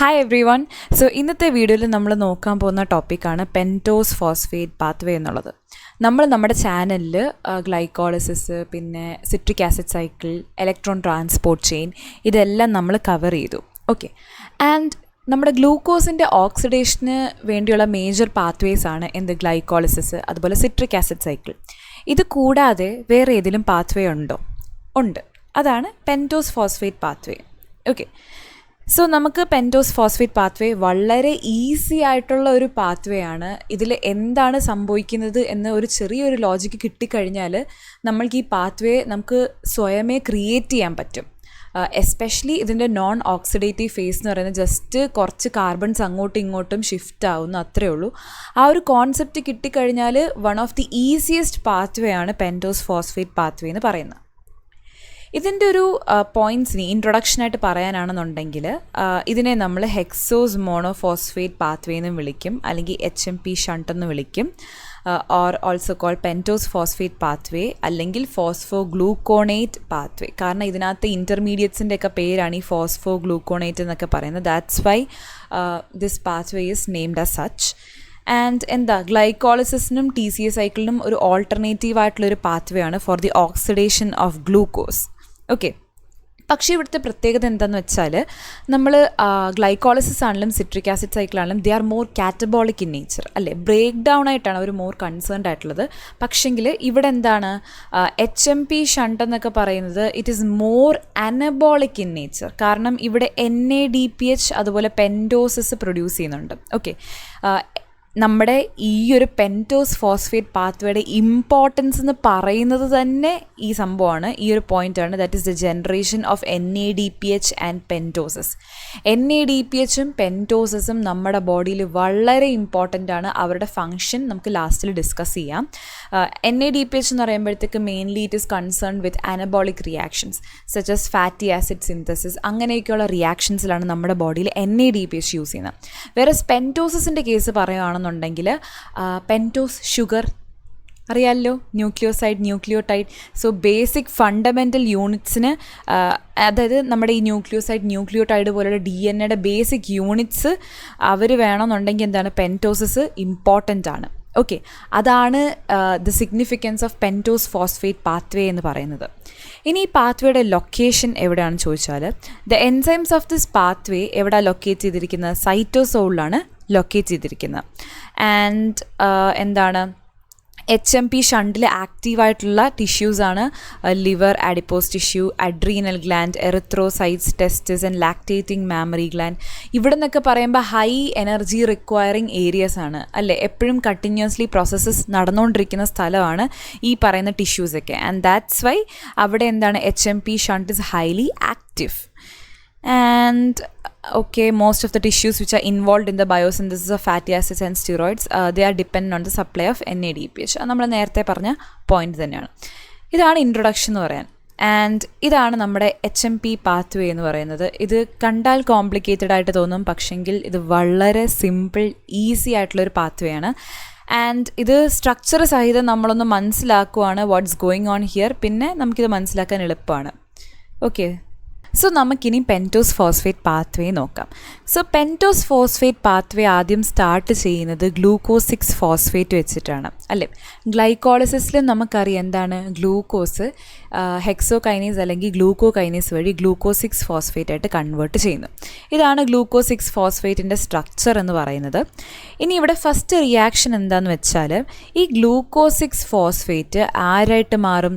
Hi every one. So ഇന്നത്തെ വീഡിയോയിൽ നമ്മൾ നോക്കാൻ പോകുന്ന ടോപ്പിക്കാണ് പെൻറ്റോസ് ഫോസ്ഫേറ്റ് പാത്വേ എന്നുള്ളത്. നമ്മുടെ ചാനലിൽ ഗ്ലൈക്കോളിസിസ്, പിന്നെ citric acid cycle, electron transport chain ഇതെല്ലാം നമ്മൾ കവർ ചെയ്തു. ഓക്കെ, ആൻഡ് നമ്മുടെ ഗ്ലൂക്കോസിൻ്റെ ഓക്സിഡേഷന് വേണ്ടിയുള്ള മേജർ പാത്വേസ് ആണ് ഗ്ലൈക്കോളിസിസ്, അതുപോലെ സിട്രിക് ആസിഡ് സൈക്കിൾ. ഇത് കൂടാതെ വേറെ ഏതെങ്കിലും പാത്വേ ഉണ്ടോ? ഉണ്ട്, അതാണ് pentose phosphate pathway. Okay, so നമുക്ക് പെൻറ്റോസ് ഫോസ്ഫേറ്റ് പാത്വേ വളരെ ഈസി ആയിട്ടുള്ള ഒരു പാത്വേ ആണ്. ഇതിൽ എന്താണ് സംഭവിക്കുന്നത് എന്ന് ഒരു ചെറിയൊരു ലോജിക്ക് കിട്ടിക്കഴിഞ്ഞാൽ നമ്മൾക്ക് ഈ പാത്വേ നമുക്ക് സ്വയമേ ക്രിയേറ്റ് ചെയ്യാൻ പറ്റും. എസ്പെഷ്യലി ഇതിൻ്റെ നോൺ ഓക്സിഡേറ്റീവ് ഫേസ് എന്ന് പറയുന്നത് ജസ്റ്റ് കുറച്ച് കാർബൺസ് അങ്ങോട്ടും ഇങ്ങോട്ടും ഷിഫ്റ്റ് ആവുന്നു, അത്രയേ ഉള്ളൂ. ആ ഒരു കോൺസെപ്റ്റ് കിട്ടിക്കഴിഞ്ഞാൽ one of the easiest pathway ആണ് പെൻറ്റോസ് ഫോസ്ഫേറ്റ് പാത്വേ എന്ന് പറയുന്നത്. ഇതിൻ്റെ ഒരു പോയിൻറ്റ്സിന് ഇൻട്രൊഡക്ഷനായിട്ട് പറയാനാണെന്നുണ്ടെങ്കിൽ ഇതിനെ നമ്മൾ ഹെക്സോസ് മോണോഫോസ്ഫേറ്റ് പാത്വേ എന്നും വിളിക്കും, അല്ലെങ്കിൽ HMP ഷണ്ട് എന്ന് വിളിക്കും, or also call pentose phosphate pathway, അല്ലെങ്കിൽ ഫോസ്ഫോ ഗ്ലൂക്കോണേറ്റ് പാത്വേ. കാരണം ഇതിനകത്ത് ഇൻ്റർമീഡിയറ്റ്സിൻ്റെ ഒക്കെ പേരാണ് ഈ ഫോസ്ഫോ ഗ്ലൂക്കോണേറ്റ് എന്നൊക്കെ പറയുന്നത്. That's why this pathway is named as such. And ഗ്ലൈക്കോളിസിസിനും TCA സൈക്കിളിനും ഒരു ഓൾട്ടർനേറ്റീവ് ആയിട്ടുള്ളൊരു പാത്വേ ആണ് for the oxidation of glucose. Okay, പക്ഷേ ഇവിടുത്തെ പ്രത്യേകത എന്താണെന്ന് വെച്ചാൽ നമ്മൾ ഗ്ലൈക്കോളിസിസ് ആണെങ്കിലും സിട്രിക് ആസിഡ് സൈക്കിളാണെങ്കിലും they are more catabolic in nature, അല്ലേ? ബ്രേക്ക് ഡൗൺ ആയിട്ടാണ് അവർ മോർ കൺസേൺഡ് ആയിട്ടുള്ളത്. പക്ഷെങ്കിൽ ഇവിടെ എന്താണ് HMP ഷണ്ട് എന്നൊക്കെ പറയുന്നത് it is more anabolic in nature. കാരണം ഇവിടെ NADPH അതുപോലെ പെൻറ്റോസസ് പ്രൊഡ്യൂസ് ചെയ്യുന്നുണ്ട്. ഓക്കെ, നമ്മുടെ ഈ ഒരു പെൻറ്റോസ് ഫോസ്ഫേറ്റ് പാത്വേയുടെ ഇമ്പോർട്ടൻസ് എന്ന് പറയുന്നത് തന്നെ ഈ സംഭവമാണ്, ഈ ഒരു പോയിൻ്റാണ്. That is the generation of NADPH and pentoses. NADPHും പെൻറ്റോസസും നമ്മുടെ ബോഡിയിൽ വളരെ ഇമ്പോർട്ടൻ്റ് ആണ്. അവരുടെ ഫങ്ഷൻ നമുക്ക് ലാസ്റ്റിൽ ഡിസ്കസ് ചെയ്യാം. NADPH എന്ന് പറയുമ്പോഴത്തേക്ക് mainly it is concern with anabolic reactions such as fatty acid synthesis. അങ്ങനെയൊക്കെയുള്ള റിയാക്ഷൻസിലാണ് നമ്മുടെ ബോഡിയിൽ NADPH യൂസ് ചെയ്യുന്നത്. വേറെ പെൻറ്റോസസിൻ്റെ കേസ് പറയുകയാണെന്നുണ്ടെങ്കിൽ പെൻറ്റോസ് ഷുഗർ അറിയാമല്ലോ, nucleoside, nucleotide. So basic fundamental യൂണിറ്റ്സിന്, അതായത് നമ്മുടെ ഈ ന്യൂക്ലിയോസൈഡ്, ന്യൂക്ലിയോടൈഡ് പോലുള്ള DNAയുടെ ബേസിക് യൂണിറ്റ്സ് അവർ വേണമെന്നുണ്ടെങ്കിൽ എന്താണ് പെൻറ്റോസസ് ഇമ്പോർട്ടൻ്റ് ആണ്. ഓക്കെ, അതാണ് the significance of pentose phosphate pathway എന്ന് പറയുന്നത്. ഇനി ഈ പാത്വേയുടെ ലൊക്കേഷൻ എവിടെയാണെന്ന് ചോദിച്ചാൽ the enzymes of this pathway എവിടെയാണ് ലൊക്കേറ്റ് ചെയ്തിരിക്കുന്നത്? സൈറ്റോസോളിലാണ് ലൊക്കേറ്റ് ചെയ്തിരിക്കുന്നത്. ആൻഡ് HMP ഷണ്ടിൽ ആക്റ്റീവായിട്ടുള്ള ടിഷ്യൂസാണ് liver, adipose tissue, adrenal gland, erythrocytes, testis and lactating mammary gland. ഇവിടെ നിന്നൊക്കെ പറയുമ്പോൾ ഹൈ എനർജി റിക്വയറിങ് ഏരിയസ് ആണ്, അല്ലേ? എപ്പോഴും കണ്ടിന്യൂസ്ലി പ്രോസസ്സസ് നടന്നുകൊണ്ടിരിക്കുന്ന സ്ഥലമാണ് ഈ പറയുന്ന ടിഷ്യൂസൊക്കെ. ആൻഡ് ദാറ്റ്സ് വൈ അവിടെ എന്താണ് HMP shunt is highly active. And okay, most of the tissues which are involved in the biosynthesis of fatty acids and steroids, they are dependent on the supply of NADPH. അത് നമ്മൾ നേരത്തെ പറഞ്ഞ point തന്നെയാണ്. ഇതാണ് introduction എന്ന് പറയാൻ. And ഇതാണ് നമ്മുടെ HMP പാത്വേ എന്ന് പറയുന്നത്. ഇത് കണ്ടാൽ കോംപ്ലിക്കേറ്റഡ് ആയിട്ട് തോന്നും, പക്ഷെങ്കിൽ ഇത് വളരെ സിമ്പിൾ, ഈസി ആയിട്ടുള്ളൊരു പാത്വേ ആണ്. ആൻഡ് ഇത് സ്ട്രക്ചർ സഹിതം നമ്മളൊന്ന് മനസ്സിലാക്കുവാണ് വാട്ട്സ് ഗോയിങ് ഓൺ ഹിയർ, പിന്നെ നമുക്കിത് മനസ്സിലാക്കാൻ എളുപ്പമാണ്. ഓക്കെ, സോ നമുക്കിനി പെൻറ്റോസ് ഫോസ്ഫേറ്റ് പാത്വേ നോക്കാം. സോ പെൻറ്റോസ് ഫോസ്ഫേറ്റ് പാത്വേ ആദ്യം സ്റ്റാർട്ട് ചെയ്യുന്നത് ഗ്ലൂക്കോസ് 6 ഫോസ്ഫേറ്റ് വെച്ചിട്ടാണ്, അല്ലേ? ഗ്ലൈക്കോളിസിസിലും നമുക്കറിയാം എന്താണ് ഗ്ലൂക്കോസ് ഹെക്സോകൈനേസ് അല്ലെങ്കിൽ ഗ്ലൂക്കോകൈനേസ് വഴി ഗ്ലൂക്കോസ് 6 ഫോസ്ഫേറ്റ് ആയിട്ട് കൺവേർട്ട് ചെയ്യുന്നു. ഇതാണ് ഗ്ലൂക്കോസ് 6 ഫോസ്ഫേറ്റിൻ്റെ സ്ട്രക്ചർ എന്ന് പറയുന്നത്. ഇനി ഇവിടെ ഫസ്റ്റ് റിയാക്ഷൻ എന്താണെന്ന് വെച്ചാൽ ഈ ഗ്ലൂക്കോസ് 6 ഫോസ്ഫേറ്റ് ആരായിട്ട് മാറും?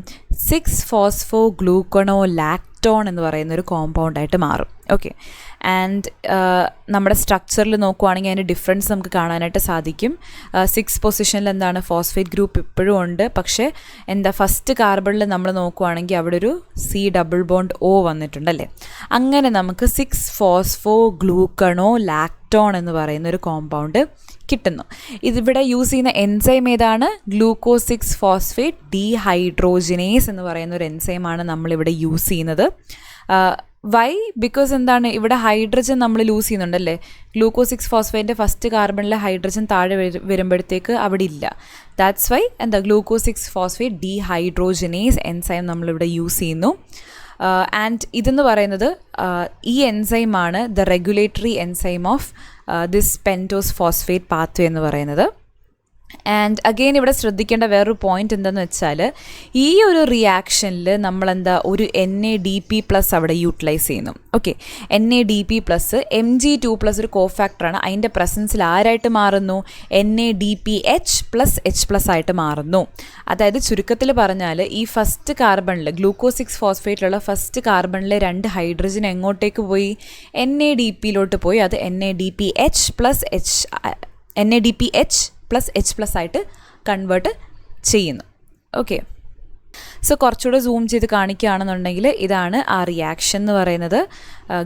6 ഫോസ്ഫോ ഗ്ലൂക്കണോ ലാക്ടോൺ എന്ന് പറയുന്ന ഒരു കോമ്പൗണ്ടായിട്ട് മാറും. ഓക്കെ, ആൻഡ് നമ്മുടെ സ്ട്രക്ചറിൽ നോക്കുവാണെങ്കിൽ അതിൻ്റെ ഡിഫറൻസ് നമുക്ക് കാണാനായിട്ട് സാധിക്കും. 6 പൊസിഷനിൽ എന്താണ് ഫോസ്ഫേറ്റ് ഗ്രൂപ്പ് ഇപ്പോഴും ഉണ്ട്, പക്ഷേ ഫസ്റ്റ് കാർബണിൽ നമ്മൾ നോക്കുവാണെങ്കിൽ അവിടെ ഒരു C+O വന്നിട്ടുണ്ടല്ലേ. അങ്ങനെ നമുക്ക് 6 ഫോസ്ഫോ ഗ്ലൂക്കണോ ലാക്ടോൺ എന്ന് പറയുന്ന ഒരു കോമ്പൗണ്ട് കിട്ടുന്നു. ഇതിവിടെ യൂസ് ചെയ്യുന്ന എൻസൈം ഏതാണ്? ഗ്ലൂക്കോസ് 6 ഫോസ്ഫേറ്റ് ഡീഹൈഡ്രോജിനേസ് എന്ന് പറയുന്ന ഒരു എൻസൈമാണ് നമ്മളിവിടെ യൂസ് ചെയ്യുന്നത്. വൈ? ബിക്കോസ് എന്താണ് ഇവിടെ ഹൈഡ്രജൻ നമ്മൾ ലൂസ് ചെയ്യുന്നുണ്ടല്ലേ. ഗ്ലൂക്കോസ് 6 ഫോസ്ഫേറ്റിൻ്റെ ഫസ്റ്റ് കാർബണിലെ ഹൈഡ്രജൻ താഴെ വരുമ്പോഴത്തേക്ക് അവിടെ ഇല്ല. That's why glucose 6 phosphate dehydrogenase enzyme നമ്മളിവിടെ യൂസ് ചെയ്യുന്നു. ആൻഡ് ഇതെന്ന് പറയുന്നത് ഈ എൻസൈമാണ് the regulatory enzyme of this pentose phosphate pathway എന്ന് പറയുന്നത്. ആൻഡ് അഗെയിൻ ഇവിടെ ശ്രദ്ധിക്കേണ്ട വേറൊരു പോയിന്റ് എന്താണെന്ന് വെച്ചാൽ ഈ ഒരു റിയാക്ഷനിൽ നമ്മളെന്താ ഒരു NADP+ അവിടെ യൂട്ടിലൈസ് ചെയ്യുന്നു. ഓക്കെ, NADP+, Mg2+ ഒരു കോഫാക്ടറാണ്. അതിൻ്റെ പ്രസൻസിൽ ആരായിട്ട് മാറുന്നു? NADPH+H+ ആയിട്ട് മാറുന്നു. അതായത് ചുരുക്കത്തിൽ പറഞ്ഞാൽ ഈ ഫസ്റ്റ് കാർബണിൽ ഗ്ലൂക്കോസ് 6 ഫോസ്ഫേറ്റിലുള്ള ഫസ്റ്റ് കാർബണിലെ 2 ഹൈഡ്രജൻ എങ്ങോട്ടേക്ക് പോയി? NADPയിലോട്ട് പോയി. അത് NADPH+H+ ആയിട്ട് കൺവേർട്ട് ചെയ്യുന്നു. ഓക്കെ, സോ കുറച്ചുകൂടെ സൂം ചെയ്ത് കാണിക്കുകയാണെന്നുണ്ടെങ്കിൽ ഇതാണ് ആ റിയാക്ഷൻ എന്ന് പറയുന്നത്.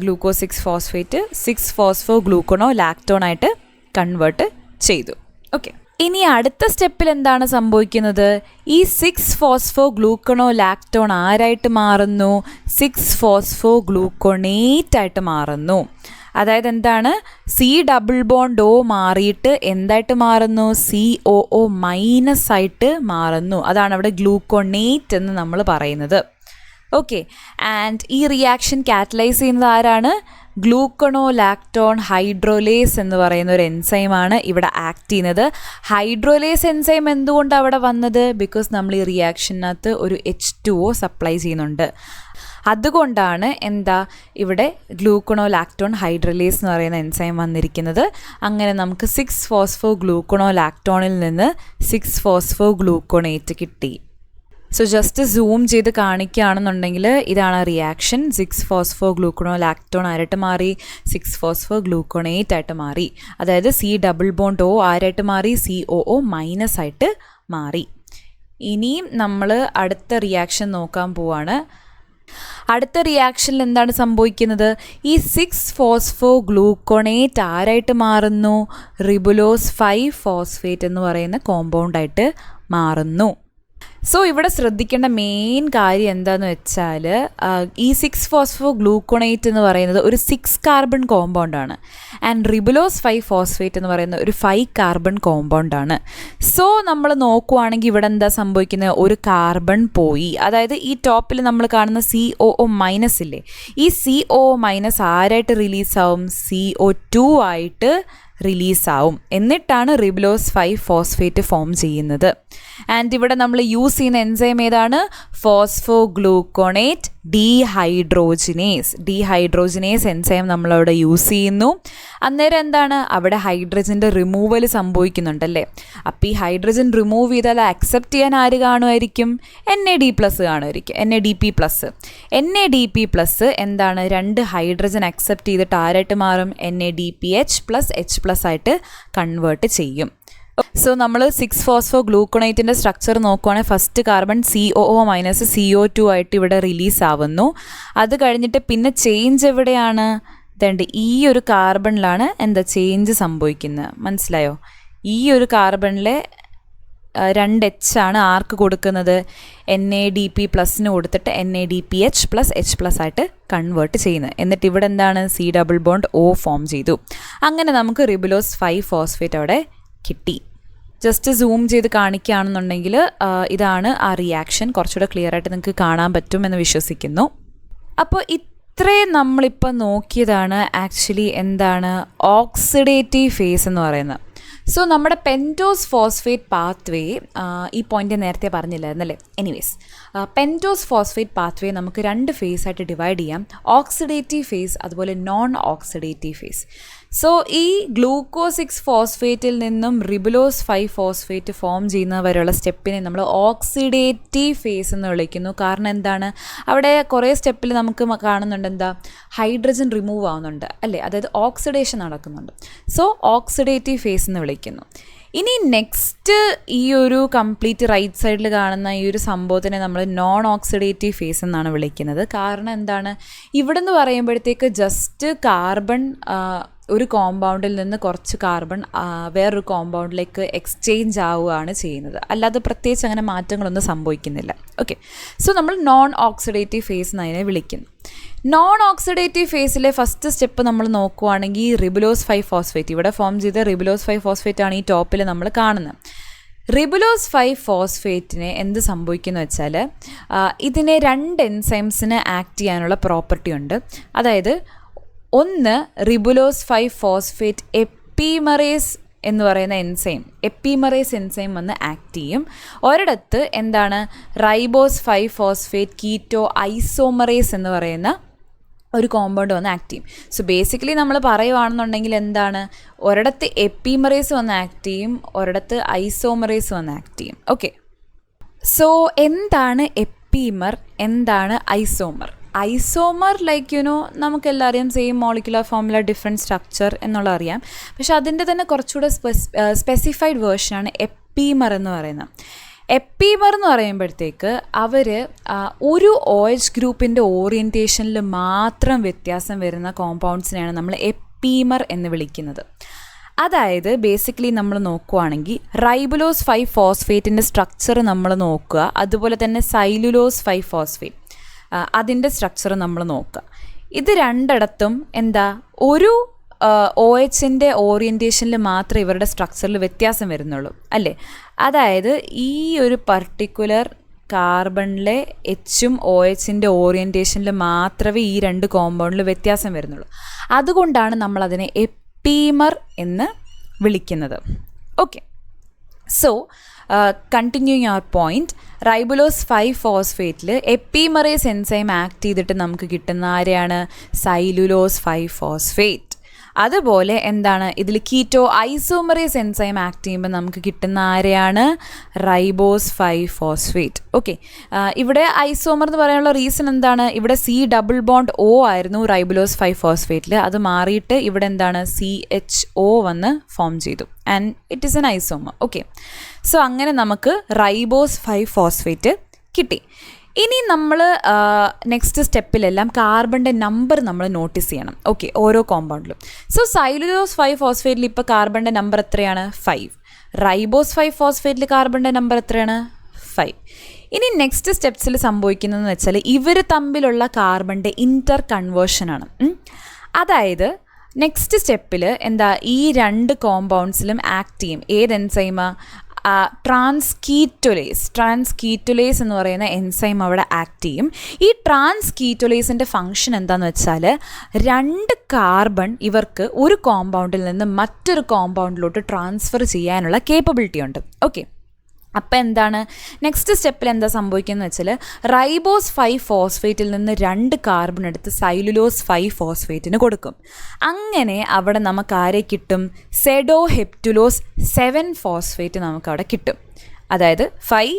ഗ്ലൂക്കോസ് 6 ഫോസ്ഫേറ്റ് 6-ഫോസ്ഫോ-ഗ്ലൂക്കണോലാക്ടോൺ ആയിട്ട് കൺവേർട്ട് ചെയ്തു. ഓക്കെ, ഇനി അടുത്ത സ്റ്റെപ്പിൽ എന്താണ് സംഭവിക്കുന്നത്? ഈ 6-ഫോസ്ഫോ-ഗ്ലൂക്കണോലാക്ടോൺ ആരായിട്ട് മാറുന്നു? 6-ഫോസ്ഫോ-ഗ്ലൂക്കോണേറ്റ് ആയിട്ട് മാറുന്നു. അതായത് എന്താണ്? C+O മാറിയിട്ട് എന്തായിട്ട് മാറുന്നു? COO- ആയിട്ട് മാറുന്നു. അതാണ് അവിടെ ഗ്ലൂക്കോണേറ്റ് എന്ന് നമ്മൾ പറയുന്നത്. ഓക്കെ, ആൻഡ് ഈ റിയാക്ഷൻ കാറ്റലൈസ് ചെയ്യുന്നത് ആരാണ്? ഗ്ലൂക്കണോലാക്ടോൺ ഹൈഡ്രോലേസ് എന്ന് പറയുന്ന ഒരു എൻസൈമാണ് ഇവിടെ ആക്ട് ചെയ്യുന്നത്. ഹൈഡ്രോലേസ് എൻസൈം എന്തുകൊണ്ടാണ് അവിടെ വന്നത്? ബിക്കോസ് നമ്മൾ ഈ റിയാക്ഷനകത്ത് ഒരു H2O സപ്ലൈ ചെയ്യുന്നുണ്ട്. അതുകൊണ്ടാണ് ഇവിടെ ഗ്ലൂക്കണോലാക്ടോൺ ഹൈഡ്രലേസ് എന്ന് പറയുന്ന എൻസൈം വന്നിരിക്കുന്നത്. അങ്ങനെ നമുക്ക് 6-ഫോസ്ഫോ-ഗ്ലൂക്കണോലാക്ടോണിൽ നിന്ന് 6-ഫോസ്ഫോ-ഗ്ലൂക്കോണേറ്റ് കിട്ടി. സോ ജസ്റ്റ് സൂം ചെയ്ത് കാണിക്കുകയാണെന്നുണ്ടെങ്കിൽ ഇതാണ് റിയാക്ഷൻ. 6-ഫോസ്ഫോ-ഗ്ലൂക്കണോലാക്ടോൺ ആരായിട്ട് മാറി? 6-ഫോസ്ഫോ-ഗ്ലൂക്കോണേറ്റ് ആയിട്ട് മാറി. അതായത് C+O ആരായിട്ട് മാറി? COO- ആയിട്ട് മാറി. ഇനിയും നമ്മൾ അടുത്ത റിയാക്ഷൻ നോക്കാൻ പോവാണ്. അടുത്ത റിയാക്ഷനിൽ എന്താണ് സംഭവിക്കുന്നത്? ഈ 6-ഫോസ്ഫോ-ഗ്ലൂക്കോണേറ്റ് ആരായിട്ട് മാറുന്നു? റിബുലോസ് 5 ഫോസ്ഫേറ്റ് എന്ന് പറയുന്ന കോമ്പൗണ്ടായിട്ട് മാറുന്നു. സോ ഇവിടെ ശ്രദ്ധിക്കേണ്ട മെയിൻ കാര്യം എന്താണെന്ന് വെച്ചാൽ ഈ 6-ഫോസ്ഫോ-ഗ്ലൂക്കോണേറ്റ് എന്ന് പറയുന്നത് ഒരു 6 കാർബൺ കോമ്പൗണ്ടാണ്. ആൻഡ് റിബുലോസ് 5 ഫോസ്ഫേറ്റ് എന്ന് പറയുന്ന ഒരു 5 കാർബൺ കോമ്പൗണ്ടാണ്. സോ നമ്മൾ നോക്കുവാണെങ്കിൽ ഇവിടെ എന്താ സംഭവിക്കുന്നത്? ഒരു കാർബൺ പോയി. അതായത് ഈ ടോപ്പിൽ നമ്മൾ കാണുന്ന COO- ഇല്ലേ, ഈ COO- ആരായിട്ട് റിലീസാവും? CO2 ആയിട്ട് റിലീസാവും. എന്നിട്ടാണ് റിബുലോസ് 5 ഫോസ്ഫേറ്റ് ഫോം ചെയ്യുന്നത്. ആൻഡ് ഇവിടെ നമ്മൾ യൂസ് ചെയ്യുന്ന എൻസൈം ഏതാണ്? ഫോസ്ഫോ-ഗ്ലൂക്കോണേറ്റ് ഡീഹൈഡ്രോജിനേസ് എൻസൈം നമ്മളവിടെ യൂസ് ചെയ്യുന്നു. അന്നേരം എന്താണ്? അവിടെ ഹൈഡ്രജൻ്റെ റിമൂവൽ സംഭവിക്കുന്നുണ്ടല്ലേ. അപ്പോൾ ഈ ഹൈഡ്രജൻ റിമൂവ് ചെയ്താൽ അക്സെപ്റ്റ് ചെയ്യാൻ ആര് കാണുമായിരിക്കും? NAD+ കാണുമായിരിക്കും. NADP+ എന്താണ്? 2 ഹൈഡ്രജൻ അക്സെപ്റ്റ് ചെയ്തിട്ട് ആരായിട്ട് മാറും? NADPH+H+ ആയിട്ട് കൺവേർട്ട് ചെയ്യും. സോ നമ്മൾ 6-ഫോസ്ഫോ-ഗ്ലൂക്കോണേറ്റിൻ്റെ സ്ട്രക്ചർ നോക്കുവാണെങ്കിൽ ഫസ്റ്റ് കാർബൺ COO- CO2 ആയിട്ട് ഇവിടെ റിലീസ് ആവുന്നു. അത് കഴിഞ്ഞിട്ട് പിന്നെ ചേഞ്ച് എവിടെയാണ്? ഈ ഒരു കാർബണിലാണ് ചേഞ്ച് സംഭവിക്കുന്നത്. മനസ്സിലായോ? ഈ ഒരു കാർബണിലെ 2H ആണ് ആർക്ക് കൊടുക്കുന്നത്? NADP+ കൊടുത്തിട്ട് NADPH+H+ ആയിട്ട് കൺവേർട്ട് ചെയ്യുന്നത്. എന്നിട്ട് ഇവിടെ എന്താണ്? C+O ഫോം ചെയ്തു. അങ്ങനെ നമുക്ക് റിബുലോസ് 5 ഫോസ്ഫേറ്റ് അവിടെ കിട്ടി. ജസ്റ്റ് സൂം ചെയ്ത് കാണിക്കുകയാണെന്നുണ്ടെങ്കിൽ ഇതാണ് ആ റിയാക്ഷൻ. കുറച്ചുകൂടെ ക്ലിയർ ആയിട്ട് നിങ്ങൾക്ക് കാണാൻ പറ്റുമെന്ന് വിശ്വസിക്കുന്നു. അപ്പോൾ ഇത്രയും നമ്മളിപ്പോൾ നോക്കിയതാണ് ആക്ച്വലി എന്താണ് ഓക്സിഡേറ്റീവ് ഫേസ് എന്ന് പറയുന്നത്. സോ നമ്മുടെ പെൻറ്റോസ് ഫോസ്ഫേറ്റ് പാത്വേ ഈ പോയിന്റ് നേരത്തെ പറഞ്ഞില്ലായിരുന്നല്ലേ. എനിവേസ് പെൻറ്റോസ് ഫോസ്ഫേറ്റ് പാത്വേ നമുക്ക് 2 ഫേസ് ആയിട്ട് ഡിവൈഡ് ചെയ്യാം. ഓക്സിഡേറ്റീവ് ഫേസ് അതുപോലെ നോൺ ഓക്സിഡേറ്റീവ് ഫേസ്. സോ ഈ ഗ്ലൂക്കോസ് 6 ഫോസ്ഫേറ്റിൽ നിന്നും റിബുലോസ് 5 ഫോസ്ഫേറ്റ് ഫോം ചെയ്യുന്നവരെയുള്ള സ്റ്റെപ്പിനെ നമ്മൾ ഓക്സിഡേറ്റീവ് ഫേസ് എന്ന് വിളിക്കുന്നു. കാരണം എന്താണ്? അവിടെ കുറേ സ്റ്റെപ്പിൽ നമുക്ക് കാണുന്നുണ്ട് ഹൈഡ്രജൻ റിമൂവ് ആവുന്നുണ്ട് അല്ലേ, അതായത് ഓക്സിഡേഷൻ നടക്കുന്നുണ്ട്. സോ ഓക്സിഡേറ്റീവ് ഫേസ് എന്ന് വിളിക്കുന്നു. ഇനി നെക്സ്റ്റ് ഈ ഒരു കംപ്ലീറ്റ് റൈറ്റ് സൈഡിൽ കാണുന്ന ഈ ഒരു സംഭവത്തിനെ നമ്മൾ നോൺ ഓക്സിഡേറ്റീവ് ഫേസ് എന്നാണ് വിളിക്കുന്നത്. കാരണം എന്താണ്? ഇവിടെ നിന്ന് പറയുമ്പോഴത്തേക്ക് ജസ്റ്റ് കാർബൺ ഒരു കോമ്പൗണ്ടിൽ നിന്ന് കുറച്ച് കാർബൺ വേറൊരു കോമ്പൗണ്ടിലേക്ക് എക്സ്ചേഞ്ച് ആവുകയാണ് ചെയ്യുന്നത്. അല്ലാതെ പ്രത്യേകിച്ച് അങ്ങനെ മാറ്റങ്ങളൊന്നും സംഭവിക്കുന്നില്ല. ഓക്കെ, സോ നമ്മൾ നോൺ ഓക്സിഡേറ്റീവ് ഫേസ് എന്നതിനെ വിളിക്കുന്നു. നോൺ ഓക്സിഡേറ്റീവ് ഫേസിലെ ഫസ്റ്റ് സ്റ്റെപ്പ് നമ്മൾ നോക്കുവാണെങ്കിൽ റിബുലോസ് 5 ഫോസ്ഫേറ്റ് ഇവിടെ ഫോം ചെയ്ത റിബുലോസ് 5 ഫോസ്ഫേറ്റ് ആണ് ഈ ടോപ്പിൽ നമ്മൾ കാണുന്നത്. റിബുലോസ് 5 ഫോസ്ഫേറ്റിനെ എന്ത് സംഭവിക്കുന്നു വെച്ചാൽ ഇതിനെ 2 എൻസൈംസിന് ആക്ട് ചെയ്യാനുള്ള പ്രോപ്പർട്ടി ഉണ്ട്. അതായത് ഒന്ന് റിബുലോസ് 5 ഫോസ്ഫേറ്റ് എപ്പിമറേസ് എന്ന് പറയുന്ന എപ്പിമറേസ് എൻസൈം വന്ന് ആക്ട് ചെയ്യും. ഒരിടത്ത് എന്താണ് റൈബോസ് 5 ഫോസ്ഫേറ്റ് കീറ്റോ ഐസോമറേസ് എന്ന് പറയുന്ന ഒരു കോമ്പൗണ്ട് വന്ന് ആക്ട് ചെയ്യും. സോ ബേസിക്കലി നമ്മൾ പറയുവാണെന്നുണ്ടെങ്കിൽ എന്താണ്, ഒരിടത്ത് എപ്പിമറേസ് വന്ന് ആക്ട് ചെയ്യും, ഒരിടത്ത് ഐസോമറേസ് വന്ന് ആക്ട് ചെയ്യും. ഓക്കെ, സോ എന്താണ് എപ്പിമർ, എന്താണ് ഐസോമർ? ഐസോമർ നമുക്കെല്ലാം same molecular formula different structure എന്നുള്ള അറിയാം. പക്ഷെ അതിൻ്റെ തന്നെ കുറച്ചുകൂടെ സ്പെസിഫൈഡ് വേർഷനാണ് എപ്പിമർ എന്ന് പറയുന്നത്. എപ്പിമർ എന്ന് പറയുമ്പോഴത്തേക്ക് അവർ ഒരു OH ഗ്രൂപ്പിൻ്റെ ഓറിയൻറ്റേഷനിൽ മാത്രം വ്യത്യാസം വരുന്ന കോമ്പൗണ്ട്സിനെയാണ് നമ്മൾ എപ്പിമർ എന്ന് വിളിക്കുന്നത്. അതായത് ബേസിക്കലി നമ്മൾ നോക്കുകയാണെങ്കിൽ റൈബുലോസ് 5 ഫോസ്ഫേറ്റിൻ്റെ സ്ട്രക്ചർ നമ്മൾ നോക്കുക, അതുപോലെ തന്നെ സൈലുലോസ് 5 ഫോസ്ഫേറ്റ് അതിൻ്റെ സ്ട്രക്ചർ നമ്മൾ നോക്കുക. ഇത് രണ്ടിടത്തും ഒരു OHൻ്റെ ഓറിയൻറ്റേഷനിൽ മാത്രമേ ഇവരുടെ സ്ട്രക്ചറിൽ വ്യത്യാസം വരുന്നുള്ളൂ അല്ലേ. അതായത് ഈ ഒരു പർട്ടിക്കുലർ കാർബണിലെ Hഉം OHൻ്റെ ഓറിയൻറ്റേഷനിൽ മാത്രമേ ഈ 2 കോമ്പൗണ്ടിൽ വ്യത്യാസം വരുന്നുള്ളൂ. അതുകൊണ്ടാണ് നമ്മളതിനെ എപ്പിമർ എന്ന് വിളിക്കുന്നത്. ഓക്കെ, സോ കണ്ടിന്യൂയിങ് അവർ പോയിൻറ്റ്, റൈബുലോസ് 5 ഫോസ്ഫേറ്റിൽ എപ്പിമറേസ് എൻസൈം ആക്ട് ചെയ്തിട്ട് നമുക്ക് കിട്ടുന്ന ആരെയാണ്, സൈലുലോസ് 5 ഫോസ്ഫേറ്റ്. അതുപോലെ ഇതിൽ കീറ്റോ ഐസോമറേസ് എൻസൈം ആക്ട് ചെയ്യുമ്പോൾ നമുക്ക് കിട്ടുന്ന ആരെയാണ്, റൈബോസ് 5 ഫോസ്ഫേറ്റ്. ഓക്കെ, ഇവിടെ ഐസോമർ എന്ന് പറയാനുള്ള റീസൺ എന്താണ്, ഇവിടെ C+O ആയിരുന്നു റൈബുലോസ് 5 ഫോസ്ഫേറ്റിൽ, അത് മാറിയിട്ട് ഇവിടെ CHO വന്ന് ഫോം ചെയ്തു and it is N isomer. Okay, so അങ്ങനെ നമുക്ക് റൈബോസ് 5 ഫോസ്ഫേറ്റ് കിട്ടി. ഇനി നമ്മൾ നെക്സ്റ്റ് സ്റ്റെപ്പിലെല്ലാം കാർബണിൻ്റെ നമ്പർ നമ്മൾ നോട്ടീസ് ചെയ്യണം. ഓക്കെ, ഓരോ കോമ്പൗണ്ടിലും. സോ സൈലുലോസ് 5 ഫോസ്ഫേറ്റിൽ ഇപ്പോൾ കാർബണിൻ്റെ നമ്പർ എത്രയാണ്, 5. റൈബോസ് 5 ഫോസ്ഫേറ്റിൽ കാർബണിൻ്റെ നമ്പർ എത്രയാണ്, 5. ഇനി നെക്സ്റ്റ് സ്റ്റെപ്സിൽ സംഭവിക്കുന്നതെന്ന് വെച്ചാൽ ഇവർ തമ്മിലുള്ള കാർബണിൻ്റെ ഇൻ്റർ കൺവേർഷനാണ്. അതായത് നെക്സ്റ്റ് സ്റ്റെപ്പിൽ ഈ 2 കോമ്പൗണ്ട്സിലും ആക്ട് ചെയ്യും ഏത് എൻസൈമ, ട്രാൻസ്കീറ്റോലേസ് എന്ന് പറയുന്ന എൻസൈം അവിടെ ആക്ട് ചെയ്യും. ഈ ട്രാൻസ്കീറ്റോലേസിൻ്റെ ഫങ്ഷൻ എന്താണെന്ന് വെച്ചാൽ 2 കാർബൺ ഇവർക്ക് ഒരു കോമ്പൗണ്ടിൽ നിന്ന് മറ്റൊരു കോമ്പൗണ്ടിലോട്ട് ട്രാൻസ്ഫർ ചെയ്യാനുള്ള കേപ്പബിലിറ്റി ഉണ്ട്. ഓക്കെ, അപ്പം നെക്സ്റ്റ് സ്റ്റെപ്പിൽ എന്താ സംഭവിക്കുന്നത് വെച്ചാൽ റൈബോസ് 5 ഫോസ്ഫേറ്റിൽ നിന്ന് 2 കാർബൺ എടുത്ത് സൈലുലോസ് 5 ഫോസ്ഫേറ്റിന് കൊടുക്കും. അങ്ങനെ അവിടെ നമുക്ക് ആരെ കിട്ടും, സെഡോഹെപ്റ്റുലോസ് 7 ഫോസ്ഫേറ്റ് നമുക്ക് അവിടെ കിട്ടും. അതായത് 5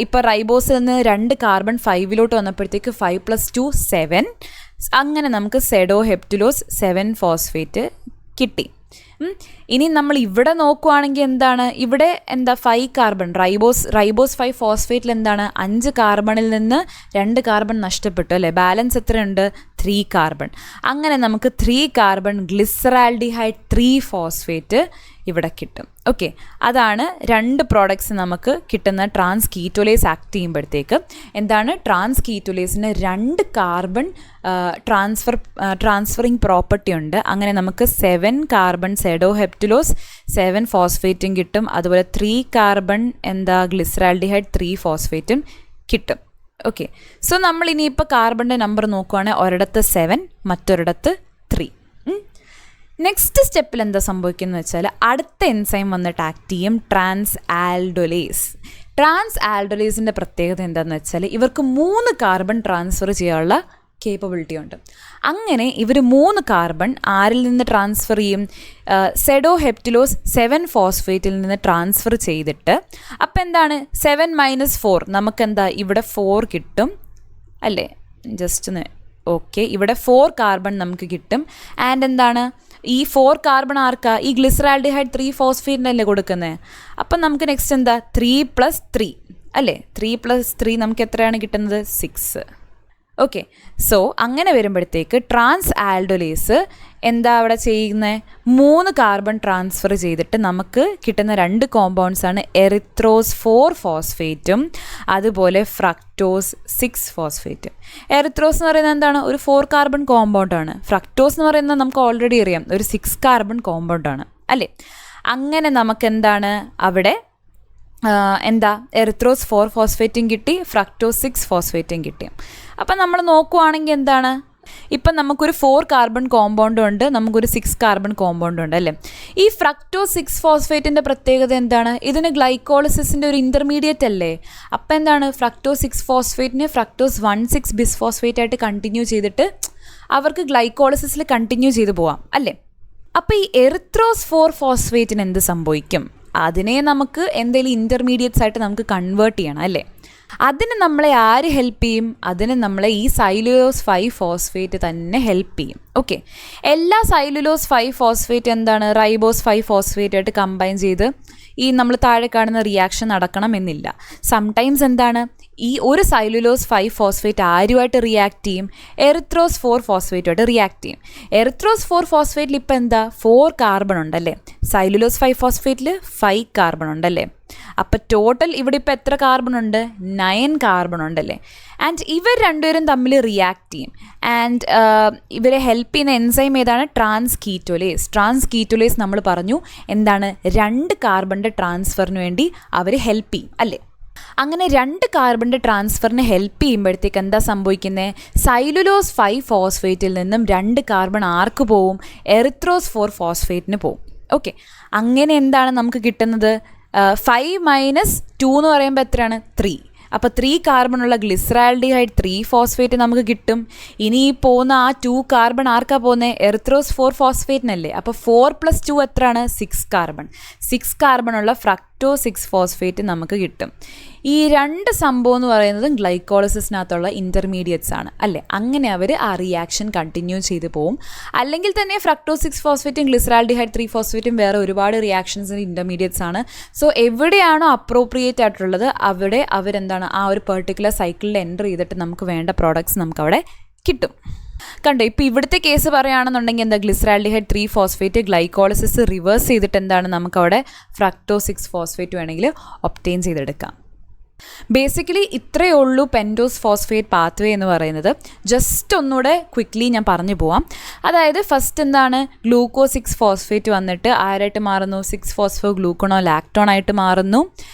ഇപ്പോൾ റൈബോസിൽ നിന്ന് 2 കാർബൺ 5ലോട്ട് വന്നപ്പോഴത്തേക്ക് 5 + 2 7, അങ്ങനെ നമുക്ക് സെഡോഹെപ്റ്റുലോസ് 7 ഫോസ്ഫേറ്റ് കിട്ടി. ഇനി നമ്മൾ ഇവിടെ നോക്കുവാണെങ്കിൽ ഇവിടെ 5 കാർബൺ റൈബോസ് 5 ഫോസ്ഫേറ്റിൽ 5 കാർബണിൽ നിന്ന് 2 കാർബൺ നഷ്ടപ്പെട്ടു അല്ലേ, ബാലൻസ് എത്രയുണ്ട്, 3 കാർബൺ. അങ്ങനെ നമുക്ക് 3 കാർബൺ ഗ്ലിസറാൽഡിഹൈഡ് 3 ഫോസ്ഫേറ്റ് ഇവിടെ കിട്ടും. ഓക്കെ, അതാണ് 2 പ്രോഡക്ട്സ് നമുക്ക് കിട്ടുന്ന ട്രാൻസ്കീറ്റോലേസ് ആക്ട് ചെയ്യുമ്പോഴത്തേക്ക് ട്രാൻസ്കീറ്റോലേസിന് 2 കാർബൺ ട്രാൻസ്ഫറിങ് പ്രോപ്പർട്ടി ഉണ്ട്. അങ്ങനെ നമുക്ക് 7 കാർബൺ സെഡോഹെപ്റ്റുലോസ് 7 ഫോസ്ഫേറ്റും കിട്ടും, അതുപോലെ 3 കാർബൺ ഗ്ലിസറാൽഡിഹൈഡ് 3 ഫോസ്ഫേറ്റും കിട്ടും. ഓക്കെ, സോ നമ്മൾ ഇനിയിപ്പോൾ കാർബണിൻ്റെ നമ്പർ നോക്കുവാണെങ്കിൽ ഒരിടത്ത് 7, മറ്റൊരിടത്ത് 3. നെക്സ്റ്റ് സ്റ്റെപ്പിൽ എന്താ സംഭവിക്കുന്നത് വെച്ചാൽ അടുത്ത എൻസൈം വന്നിട്ട് ആക്ട് ചെയ്യും, ട്രാൻസ് ആൽഡോലേസിൻ്റെ പ്രത്യേകത എന്താണെന്ന് വെച്ചാൽ ഇവർക്ക് 3 കാർബൺ ട്രാൻസ്ഫർ ചെയ്യാനുള്ള കേപ്പബിലിറ്റി ഉണ്ട്. അങ്ങനെ ഇവർ 3 കാർബൺ ആരിൽ നിന്ന് ട്രാൻസ്ഫർ ചെയ്യും, സെഡോഹെപ്റ്റുലോസ് 7 ഫോസ്ഫേറ്റിൽ നിന്ന് ട്രാൻസ്ഫർ ചെയ്തിട്ട് അപ്പം 7 - 4 നമുക്ക് ഇവിടെ 4 കിട്ടും അല്ലേ, ഓക്കെ, ഇവിടെ 4 കാർബൺ നമുക്ക് കിട്ടും. ആൻഡ് ഈ 4 കാർബൺ ആർക്കാ, ഈ ഗ്ലിസറാൽഡിഹൈഡ് 3 ഫോസ്ഫേറ്റിനല്ലേ കൊടുക്കുന്നത്. അപ്പം നമുക്ക് നെക്സ്റ്റ് 3 + 3 അല്ലേ, 3 + 3 നമുക്ക് എത്രയാണ് കിട്ടുന്നത്, 6. ഓക്കെ, സോ അങ്ങനെ വരുമ്പോഴത്തേക്ക് ട്രാൻസ് ആൽഡോലേസ് അവിടെ ചെയ്യുന്നത് 3 കാർബൺ ട്രാൻസ്ഫർ ചെയ്തിട്ട് നമുക്ക് കിട്ടുന്ന 2 കോമ്പൗണ്ട്സാണ് എറിത്രോസ് 4 ഫോസ്ഫേറ്റും അതുപോലെ ഫ്രക്ടോസ് 6 ഫോസ്ഫേറ്റും. എറിത്രോസ് എന്ന് പറയുന്നത് ഒരു 4 കാർബൺ കോമ്പൗണ്ടാണ്. ഫ്രക്ടോസ് എന്ന് പറയുന്നത് നമുക്ക് ഓൾറെഡി അറിയാം, ഒരു 6 കാർബൺ കോമ്പൗണ്ടാണ് അല്ലേ. അങ്ങനെ നമുക്ക് അവിടെ എന്താ എറിത്രോസ് 4 ഫോസ്ഫേറ്റും കിട്ടി, ഫ്രക്ടോസ് 6 ഫോസ്ഫേറ്റും കിട്ടി. അപ്പം നമ്മൾ നോക്കുവാണെങ്കിൽ എന്താണ്, ഇപ്പം നമുക്കൊരു 4 കാർബൺ കോമ്പൗണ്ടും ഉണ്ട്, നമുക്കൊരു 6 കാർബൺ കോമ്പൗണ്ടും ഉണ്ട് അല്ലേ. ഈ ഫ്രക്ടോസ് 6 ഫോസ്ഫേറ്റിൻ്റെ പ്രത്യേകത എന്താണ്? ഇതിന് ഗ്ലൈക്കോളിസിസിൻ്റെ ഒരു ഇൻ്റർമീഡിയറ്റ് അല്ലേ. അപ്പം എന്താണ്, ഫ്രക്ടോസ് 6 ഫോസ്ഫേറ്റിന് ഫ്രക്ടോസ് 1,6 ബിസ്ഫോസ്ഫേറ്റ് ആയിട്ട് കണ്ടിന്യൂ ചെയ്തിട്ട് അവർക്ക് ഗ്ലൈക്കോളിസിസിൽ കണ്ടിന്യൂ ചെയ്ത് പോവാം അല്ലേ. അപ്പോൾ ഈ എറിത്രോസ് 4 ഫോസ്ഫേറ്റിന് എന്ത് സംഭവിക്കും? അതിനെ നമുക്ക് എന്തെങ്കിലും ഇൻ്റർമീഡിയറ്റ്സ് ആയിട്ട് നമുക്ക് കൺവേർട്ട് ചെയ്യണം അല്ലേ. അതിന് നമ്മളെ ആര് ഹെൽപ്പ് ചെയ്യും? അതിന് നമ്മളെ ഈ സൈലുലോസ് 5 ഫോസ്ഫേറ്റ് തന്നെ ഹെൽപ്പ് ചെയ്യും. ഓക്കെ, എല്ലാ സൈലുലോസ് 5 ഫോസ്ഫേറ്റ് എന്താണ് റൈബോസ് 5 ഫോസ്ഫേറ്റ് ആയിട്ട് കമ്പൈൻ ചെയ്ത് ഈ നമ്മൾ താഴെ കാണുന്ന റിയാക്ഷൻ നടക്കണം എന്നില്ല. സംടൈംസ് എന്താണ്, ഈ ഒരു സൈലുലോസ് 5 ഫോസ്ഫേറ്റ് ആരുമായിട്ട് റിയാക്ട് ചെയ്യും? എറിത്രോസ് 4 ഫോസ്ഫേറ്റുമായിട്ട് റിയാക്ട് ചെയ്യും. എറിത്രോസ് 4 ഫോസ്ഫേറ്റിൽ ഇപ്പം എന്താ 4 കാർബൺ ഉണ്ടല്ലേ, സൈലുലോസ് 5 ഫോസ്ഫേറ്റിൽ 5 കാർബൺ ഉണ്ടല്ലേ. അപ്പം ടോട്ടൽ ഇവിടെ ഇപ്പോൾ എത്ര കാർബൺ ഉണ്ട്? 9 കാർബൺ ഉണ്ടല്ലേ. ആൻഡ് ഇവർ രണ്ടുപേരും തമ്മിൽ റിയാക്ട് ചെയ്യും. ആൻഡ് ഇവരെ ഹെൽപ്പ് ചെയ്യുന്ന എൻസൈം ഏതാണ്? ട്രാൻസ്കീറ്റോലേസ്. ട്രാൻസ്കീറ്റോലേസ് നമ്മൾ പറഞ്ഞു എന്താണ്, 2 കാർബണിൻ്റെ ട്രാൻസ്ഫറിന് വേണ്ടി അവർ ഹെൽപ്പ് ചെയ്യും അല്ലേ. അങ്ങനെ 2 കാർബണിൻ്റെ ട്രാൻസ്ഫറിന് ഹെൽപ്പ് ചെയ്യുമ്പോഴത്തേക്ക് എന്താ സംഭവിക്കുന്നത്? സൈലുലോസ് 5 ഫോസ്ഫേറ്റിൽ നിന്നും 2 കാർബൺ ആർക്ക് പോവും? എറിത്രോസ് 4 ഫോസ്ഫേറ്റിന് പോവും. ഓക്കെ, അങ്ങനെ എന്താണ് നമുക്ക് കിട്ടുന്നത്? 5 - 2 എന്ന് പറയുമ്പോൾ എത്രയാണ്? 3. അപ്പോൾ 3 കാർബണുള്ള ഗ്ലിസറാൽഡിഹൈഡ് 3 ഫോസ്ഫേറ്റ് നമുക്ക് കിട്ടും. ഇനി ഈ പോകുന്ന ആ 2 കാർബൺ ആർക്കാ പോകുന്നത്? എറിത്രോസ് 4 ഫോസ്ഫേറ്റിനല്ലേ. അപ്പോൾ 4 + 2 എത്രയാണ്? 6 കാർബൺ. 6 കാർബണുള്ള ഫ്രക്ടോസ് 6 ഫോസ്ഫേറ്റ് നമുക്ക് കിട്ടും. ഈ 2 സംഭവം എന്ന് പറയുന്നത് ഗ്ലൈക്കോളിസിസിനകത്തുള്ള ഇൻ്റർമീഡിയറ്റ്സ് ആണ് അല്ലേ. അങ്ങനെ അവർ ആ റിയാക്ഷൻ കണ്ടിന്യൂ ചെയ്ത് പോവും. അല്ലെങ്കിൽ തന്നെ ഫ്രക്ടോസ് 6 ഫോസ്ഫേറ്റും ഗ്ലിസറാൽഡിഹൈഡ് 3 ഫോസ്ഫേറ്റും വേറെ ഒരുപാട് റിയാക്ഷൻസിന് ഇൻ്റർമീഡിയറ്റ്സ് ആണ്. സോ എവിടെയാണോ അപ്രോപ്രിയേറ്റ് ആയിട്ടുള്ളത് അവിടെ അവരെന്താണ് ആ ഒരു പെർട്ടിക്കുലർ സൈക്കിളിൽ എൻ്റർ ചെയ്തിട്ട് നമുക്ക് വേണ്ട പ്രോഡക്ട്സ് നമുക്കവിടെ കിട്ടും. കണ്ടോ, ഇപ്പോൾ ഇവിടുത്തെ കേസ് പറയുകയാണെന്നുണ്ടെങ്കിൽ എന്താ, ഗ്ലിസറാൽഡിഹൈഡ് 3 ഫോസ്ഫേറ്റ് ഗ്ലൈക്കോളിസിസ് റിവേഴ്സ് ചെയ്തിട്ട് എന്താണ് നമുക്കവിടെ ഫ്രക്ടോസ് 6 ഫോസ്ഫേറ്റ് വേണമെങ്കിൽ ഒബ്റ്റെയിൻ ചെയ്തെടുക്കാം. ബേസിക്കലി ഇത്രയേ ഉള്ളൂ പെൻറ്റോസ് ഫോസ്ഫേറ്റ് പാത്വേ എന്ന് പറയുന്നത്. ജസ്റ്റ് ഒന്നുകൂടെ ക്വിക്ക്ലി ഞാൻ പറഞ്ഞു പോവാം. അതായത് ഫസ്റ്റ് എന്താണ്, ഗ്ലൂക്കോസ് 6 ഫോസ്ഫേറ്റ് വന്നിട്ട് ആരായിട്ട് മാറുന്നു? 6 ഫോസ്ഫോ ഗ്ലൂക്കോണോ ലാക്ടോൺ ആയിട്ട് മാറുന്നു.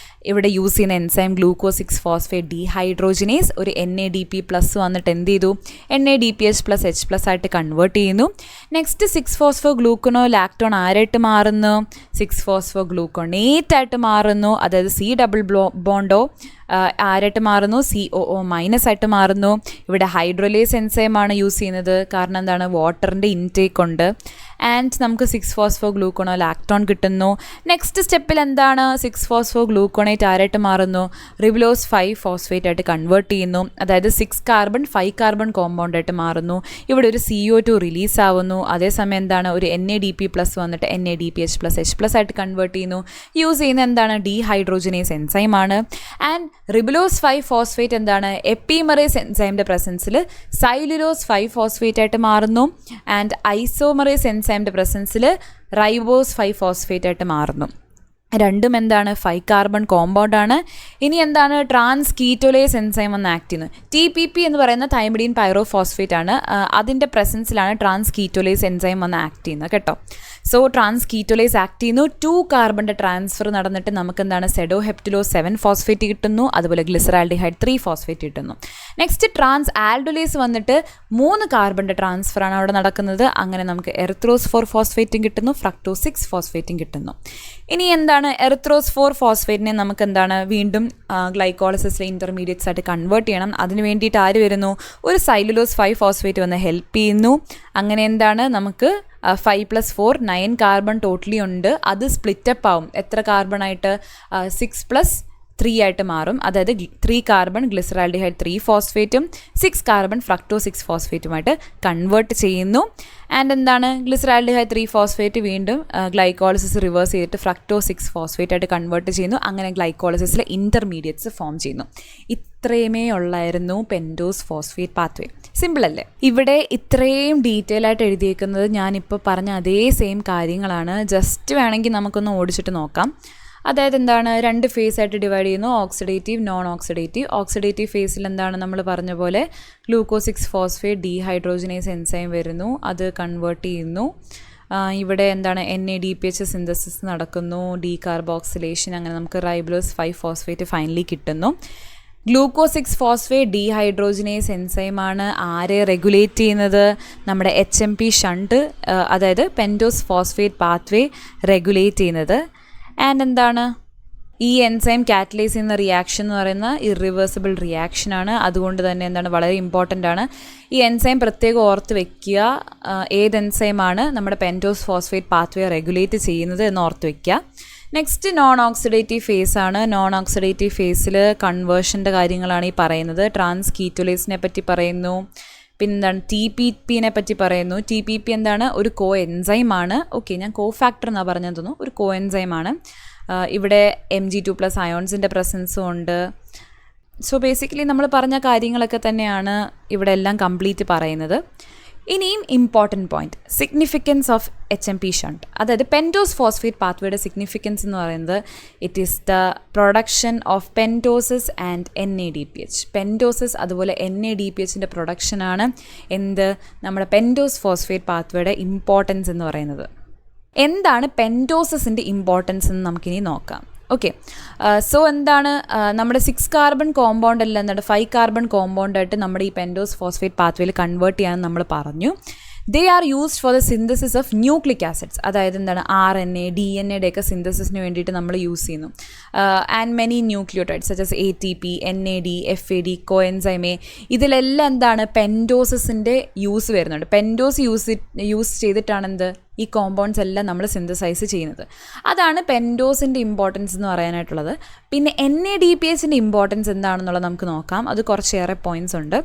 ഇവിടെ യൂസ് ചെയ്യുന്ന എൻസൈം ഗ്ലൂക്കോസ് 6 ഫോസ്ഫേറ്റ് ഡീഹൈഡ്രോജിനേസ് ഒരു NADP+ വന്നിട്ട് എന്ത് ചെയ്തു? NADPH+H+ ആയിട്ട് കൺവേർട്ട് ചെയ്യുന്നു. നെക്സ്റ്റ് 6 ഫോസ്ഫോ ഗ്ലൂക്കോണോ ലാക്ടോൺ ആരായിട്ട് മാറുന്നു? 6 ഫോസ്ഫോ ഗ്ലൂക്കോണേറ്റ് ആയിട്ട് മാറുന്നു. അതായത് C ഡബിൾ ബോണ്ടോ ആരായിട്ട് മാറുന്നു? COO- ആയിട്ട് മാറുന്നു. ഇവിടെ ഹൈഡ്രോലേസ് എൻസൈമാണ് യൂസ് ചെയ്യുന്നത്. കാരണം എന്താണ്, വാട്ടറിൻ്റെ ഇൻടേക്ക് ഉണ്ട്. ആൻഡ് നമുക്ക് 6 ഫോസ്ഫോ ഗ്ലൂക്കോണോ ലാക്ടോൺ കിട്ടുന്നു. നെക്സ്റ്റ് സ്റ്റെപ്പിൽ എന്താണ്, 6 ഫോസ്ഫോ ഗ്ലൂക്കോണേറ്റ് ആരായിട്ട് മാറുന്നു? റിബുലോസ് 5 ഫോസ്ഫേറ്റ് ആയിട്ട് കൺവേർട്ട് ചെയ്യുന്നു. അതായത് 6 കാർബൺ 5 കാർബൺ കോമ്പൗണ്ട് ആയിട്ട് മാറുന്നു. ഇവിടെ ഒരു CO2 റിലീസ് ആവുന്നു. അതേസമയം എന്താണ്, ഒരു NADP+ വന്നിട്ട് NADPH+H+ ആയിട്ട് കൺവേർട്ട് ചെയ്യുന്നു. യൂസ് ചെയ്യുന്ന എന്താണ്, ഡീഹൈഡ്രോജനേസ് എൻസൈമാണ്. ആൻഡ് റിബുലോസ് 5 ഫോസ്ഫേറ്റ് എന്താണ്, എപ്പിമറേസ് എൻസൈമിൻ്റെ പ്രസൻസിൽ സൈലുലോസ് 5 ഫോസ്ഫേറ്റ് ആയിട്ട് മാറുന്നു. ആൻഡ് ഐസോമറേസ് എൻസൈമിൻ്റെ പ്രസൻസിൽ റൈബോസ് 5 ഫോസ്ഫേറ്റ് ആയിട്ട് മാറുന്നു. രണ്ടും എന്താണ്, 5 കാർബൺ കോമ്പൗണ്ടാണ്. ഇനി എന്താണ്, ട്രാൻസ്കീറ്റോലേസ് എൻസൈം ഒന്ന് ആക്ട് ചെയ്യുന്നത്. TPP എന്ന് പറയുന്ന തൈമിഡിൻ പൈറോഫോസ്ഫേറ്റ് ആണ്. അതിൻ്റെ പ്രസൻസിലാണ് ട്രാൻസ്കീറ്റോലേസ് എൻസൈം ഒന്ന് ആക്ട് ചെയ്യുന്നത് കേട്ടോ. സോ ട്രാൻസ്കീറ്റോലേസ് ആക്ട് ചെയ്യുന്നു. 2 കാർബണിൻ്റെ ട്രാൻസ്ഫർ നടന്നിട്ട് നമുക്ക് എന്താണ്, സെഡോഹെപ്റ്റിലോസ് 7 ഫോസ്ഫേറ്റ് കിട്ടുന്നു. അതുപോലെ ഗ്ലിസറാൽഡിഹൈഡ് 3 ഫോസ്ഫേറ്റ് കിട്ടുന്നു. നെക്സ്റ്റ് ട്രാൻസ് ആൽഡോലേസ് വന്നിട്ട് 3 കാർബണിൻ്റെ ട്രാൻസ്ഫറാണ് അവിടെ നടക്കുന്നത്. അങ്ങനെ നമുക്ക് എറിത്രോസ് 4 ഫോസ്ഫേറ്റും കിട്ടുന്നു, ഫ്രക്ടോസ് 6 ഫോസ്ഫേറ്റും കിട്ടുന്നു. ഇനി എന്താണ്, എറിത്രോസ് 4 ഫോസ്ഫേറ്റിനെ നമുക്ക് എന്താണ് വീണ്ടും ഗ്ലൈക്കോളിസിസിലെ ഇൻ്റർമീഡിയറ്റ്സ് ആയിട്ട് കൺവേർട്ട് ചെയ്യണം. അതിന് വേണ്ടിയിട്ട് ആര് വരുന്നു, ഒരു സൈലുലോസ് 5 ഫോസ്ഫേറ്റ് വന്ന് ഹെൽപ്പ് ചെയ്യുന്നു. അങ്ങനെ എന്താണ്, നമുക്ക് 5 + 4 9 കാർബൺ ടോട്ടലി ഉണ്ട്. അത് സ്പ്ലിറ്റപ്പ് ആവും. എത്ര കാർബൺ ആയിട്ട്? 6 + 3 ആയിട്ട് മാറും. അതായത് 3 കാർബൺ ഗ്ലിസറാൽഡിഹൈഡ് 3 ഫോസ്ഫേറ്റും 6 കാർബൺ ഫ്രക്ടോസ് 6 ഫോസ്ഫേറ്റുമായിട്ട് കൺവേർട്ട് ചെയ്യുന്നു. ആൻഡ് എന്താണ്, ഗ്ലിസറാൽഡിഹൈഡ് 3 ഫോസ്ഫേറ്റ് വീണ്ടും ഗ്ലൈക്കോളിസിസ് റിവേഴ്സ് ചെയ്തിട്ട് ഫ്രക്ടോസ് 6 ഫോസ്ഫേറ്റ് ആയിട്ട് കൺവേർട്ട് ചെയ്യുന്നു. അങ്ങനെ ഗ്ലൈക്കോളിസിസിലെ ഇൻ്റർമീഡിയറ്റ്സ് ഫോം ചെയ്യുന്നു. ഇത്രയുമേ ഉള്ളായിരുന്നു പെൻറ്റോസ് ഫോസ്ഫേറ്റ് പാത്വേ. സിമ്പിൾ അല്ലേ? ഇവിടെ ഇത്രയും ഡീറ്റെയിൽ ആയിട്ട് എഴുതിയേക്കുന്നത് ഞാനിപ്പോൾ പറഞ്ഞ അതേ സെയിം കാര്യങ്ങളാണ്. ജസ്റ്റ് വേണമെങ്കിൽ നമുക്കൊന്ന് ഓടിച്ചിട്ട് നോക്കാം. അതായത് എന്താണ്, 2 ഫേസ് ആയിട്ട് ഡിവൈഡ് ചെയ്യുന്നു, ഓക്സിഡേറ്റീവ്, നോൺ ഓക്സിഡേറ്റീവ്. ഓക്സിഡേറ്റീവ് ഫേസിൽ എന്താണ്, നമ്മൾ പറഞ്ഞ പോലെ ഗ്ലൂക്കോസ് 6 ഫോസ്ഫേറ്റ് ഡീഹൈഡ്രോജനേസ് എൻസൈം വരുന്നു. അത് കൺവേർട്ട് ചെയ്യുന്നു. ഇവിടെ എന്താണ് NADPH സിന്തസിസ് നടക്കുന്നു, ഡീകാർബോക്സിലേഷൻ, അങ്ങനെ നമുക്ക് റൈബോസ് 5 ഫോസ്ഫേറ്റ് ഫൈനലി കിട്ടുന്നു. ഗ്ലൂക്കോസ് 6 ഫോസ്ഫേറ്റ് ഡീഹൈഡ്രോജിനേസ് എൻസൈമാണ് ആരെ റെഗുലേറ്റ് ചെയ്യുന്നത്? നമ്മുടെ HMP ഷണ്ട്, അതായത് പെൻറ്റോസ് ഫോസ്ഫേറ്റ് പാത്വേ റെഗുലേറ്റ് ചെയ്യുന്നത്. ആൻഡ് എന്താണ് ഈ എൻസൈം കാറ്റലൈസ് ചെയ്യുന്ന റിയാക്ഷൻ എന്ന് പറയുന്ന ഇറിവേഴ്സിബിൾ റിയാക്ഷനാണ്. അതുകൊണ്ട് തന്നെ എന്താണ് വളരെ ഇമ്പോർട്ടൻ്റ് ആണ്. ഈ എൻസൈം പ്രത്യേകം ഓർത്ത് വെക്കുക, ഏത് എൻസൈമാണ് നമ്മുടെ പെൻറ്റോസ് ഫോസ്ഫേറ്റ് പാത്വേ റെഗുലേറ്റ് ചെയ്യുന്നത് എന്ന് ഓർത്ത് വെക്കുക. നെക്സ്റ്റ് നോൺ ഓക്സിഡേറ്റീവ് ഫേസ് ആണ്. നോൺ ഓക്സിഡേറ്റീവ് ഫേസിൽ കൺവേർഷൻ്റെ കാര്യങ്ങളാണ് ഈ പറയുന്നത്. ട്രാൻസ് കീറ്റോലേസിനെ പറ്റി പറയുന്നു, പിന്നെന്താണ് TPP പറ്റി പറയുന്നു. TPP എന്താണ്? ഒരു കോ എൻസൈമാണ്. ഓക്കെ, ഞാൻ കോ ഫാക്ടർ എന്നാണ് പറഞ്ഞത് തോന്നുന്നു. ഒരു കോ എൻസൈമാണ്. ഇവിടെ Mg2+ അയോൺസിൻ്റെ പ്രസൻസും ഉണ്ട്. സോ ബേസിക്കലി നമ്മൾ പറഞ്ഞ കാര്യങ്ങളൊക്കെ തന്നെയാണ് ഇവിടെ എല്ലാം കംപ്ലീറ്റ് പറയുന്നത്. ഇനിയും important point, significance of HMP shunt. അതായത് പെൻറ്റോസ് ഫോസ്ഫേറ്റ് പാത്വേയുടെ സിഗ്നിഫിക്കൻസ് എന്ന് പറയുന്നത് it is the production of pentoses and NADPH. Pentoses അതുപോലെ NADPHൻ്റെ പ്രൊഡക്ഷനാണ് എന്ത് നമ്മുടെ പെൻറ്റോസ് ഫോസ്ഫേറ്റ് പാത്വേയുടെ ഇമ്പോർട്ടൻസ് എന്ന് പറയുന്നത്. എന്താണ് പെൻറ്റോസിൻ്റെ ഇമ്പോർട്ടൻസ് എന്ന് നമുക്കിനി നോക്കാം. ഓക്കെ, സോ എന്താണ് നമ്മുടെ 6 കാർബൺ കോമ്പൗണ്ട് അല്ല, എന്താണ് 5 കാർബൺ കോമ്പൗണ്ടായിട്ട് നമ്മുടെ ഈ പെൻറ്റോസ് ഫോസ്ഫേറ്റ് പാത്വേയിൽ കൺവേർട്ട് ചെയ്യാമെന്ന് നമ്മൾ പറഞ്ഞു. They are used for the synthesis of nucleic acids. അതായത് എന്താണ് RNA, DNA ഒക്കെ സിന്തസിസിന് വേണ്ടിയിട്ട് നമ്മൾ യൂസ് ചെയ്യുന്നു. And many nucleotides such as ATP, NAD, FAD, coenzyme A, ഇതിലെല്ലാം എന്താണ് പെൻറ്റോസിൻ്റെ യൂസ് വരുന്നുണ്ട്. പെൻറ്റോസ് യൂസ് ചെയ്തിട്ടാണ് എന്ത് ഈ കോമ്പൗണ്ട്സ് എല്ലാം നമ്മൾ സിന്തസൈസ് ചെയ്യുന്നത്. അതാണ് പെൻറ്റോസിൻ്റെ ഇമ്പോർട്ടൻസ് എന്ന് പറയാനായിട്ടുള്ളത്. പിന്നെ NADPHൻ്റെ ഇമ്പോർട്ടൻസ് എന്താണെന്നുള്ളത് നമുക്ക് നോക്കാം. അത് കുറച്ചേറെ പോയിൻറ്റ്സ് ഉണ്ട്.